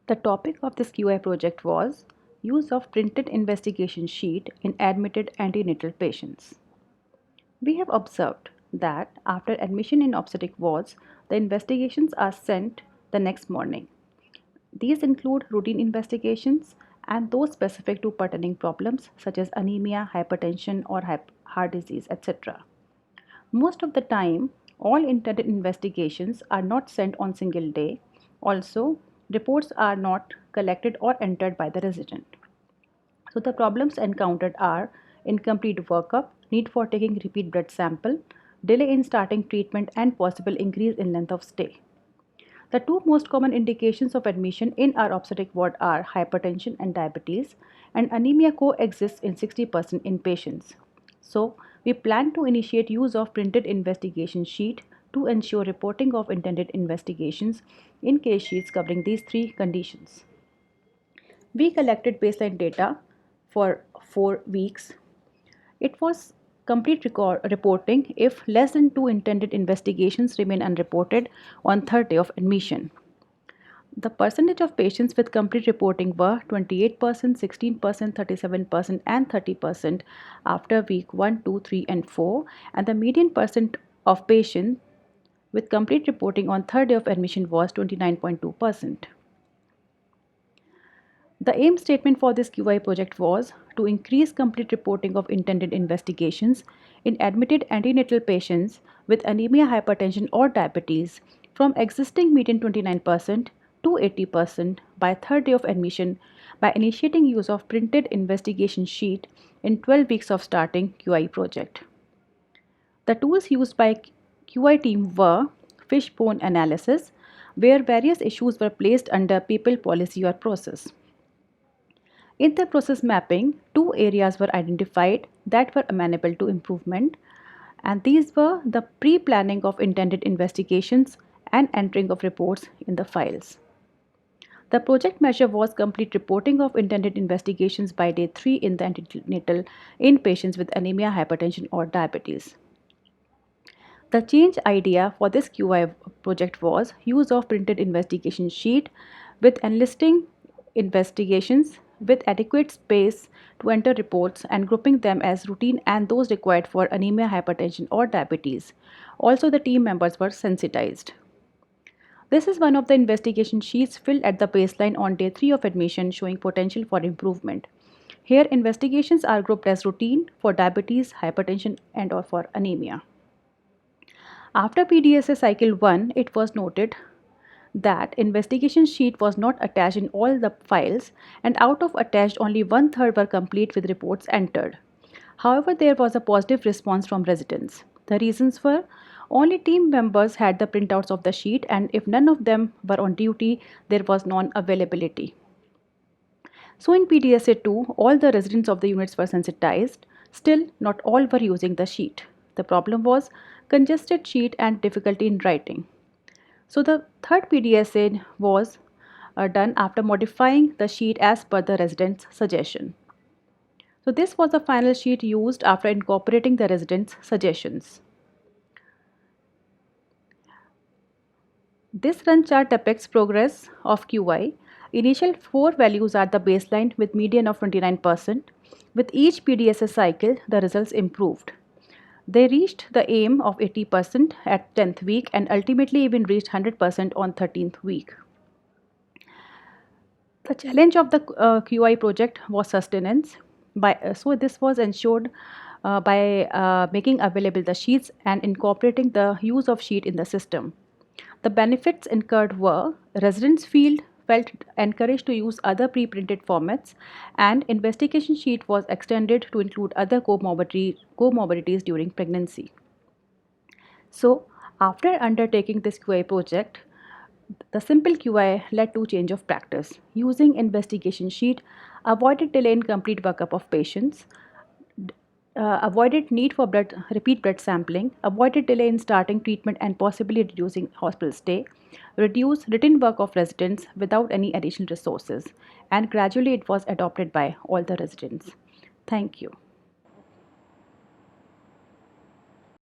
The topic of this QI project was use of printed investigation sheet in admitted antenatal patients. We have observed that after admission in obstetric wards, the investigations are sent the next morning. These include routine investigations and those specific to pertaining problems such as anemia, hypertension, or heart disease, etc. Most of the time, all intended investigations are not sent on single day. Also, reports are not collected or entered by the resident. So the problems encountered are incomplete workup, need for taking repeat blood sample, delay in starting treatment and possible increase in length of stay. The two most common indications of admission in our obstetric ward are hypertension and diabetes, and anemia coexists in 60% in patients. So, we plan to initiate use of printed investigation sheet to ensure reporting of intended investigations in case sheets covering these three conditions. We collected baseline data for 4 weeks. It was complete reporting if less than 2 intended investigations remain unreported on third day of admission. The percentage of patients with complete reporting were 28%, 16%, 37%, and 30% after week 1, 2, 3, and 4, and the median percent of patients with complete reporting on third day of admission was 29.2%. The aim statement for this QI project was to increase complete reporting of intended investigations in admitted antenatal patients with anemia, hypertension, or diabetes from existing median 29% to 80% by third day of admission by initiating use of printed investigation sheet in 12 weeks of starting QI project. The tools used by QI team were fishbone analysis, where various issues were placed under people, policy, or process. In the process mapping, two areas were identified that were amenable to improvement, and these were the pre-planning of intended investigations and entering of reports in the files. The project measure was complete reporting of intended investigations by day 3 in the antenatal in patients with anemia, hypertension, or diabetes. The change idea for this QI project was use of printed investigation sheet with enlisting investigations with adequate space to enter reports and grouping them as routine and those required for anemia, hypertension, or diabetes. Also, the team members were sensitized. This is one of the investigation sheets filled at the baseline on day 3 of admission showing potential for improvement. Here, investigations are grouped as routine for diabetes, hypertension, and or for anemia. After PDSA cycle 1, it was noted that investigation sheet was not attached in all the files, and out of attached only one third were complete with reports entered. However, there was a positive response from residents. The reasons were only team members had the printouts of the sheet, and if none of them were on duty, there was non-availability. So in PDSA 2, all the residents of the units were sensitized. Still, not all were using the sheet. The problem was congested sheet and difficulty in writing. So the third PDSA was done after modifying the sheet as per the resident's suggestion. So this was the final sheet used after incorporating the resident's suggestions. This run chart depicts progress of QI. Initial 4 values are the baseline with median of 29%. With each PDSA cycle, the results improved. They reached the aim of 80% at 10th week and ultimately even reached 100% on 13th week. The challenge of the QI project was sustenance. So this was ensured by making available the sheets and incorporating the use of sheet in the system. The benefits incurred were residents felt encouraged to use other pre-printed formats, and investigation sheet was extended to include other comorbidities during pregnancy. So, after undertaking this QI project, the simple QI led to change of practice. Using investigation sheet, avoided delay in complete workup of patients, avoided need for repeat blood sampling, avoided delay in starting treatment and possibly reducing hospital stay, reduced written work of residents without any additional resources, and gradually it was adopted by all the residents. Thank you.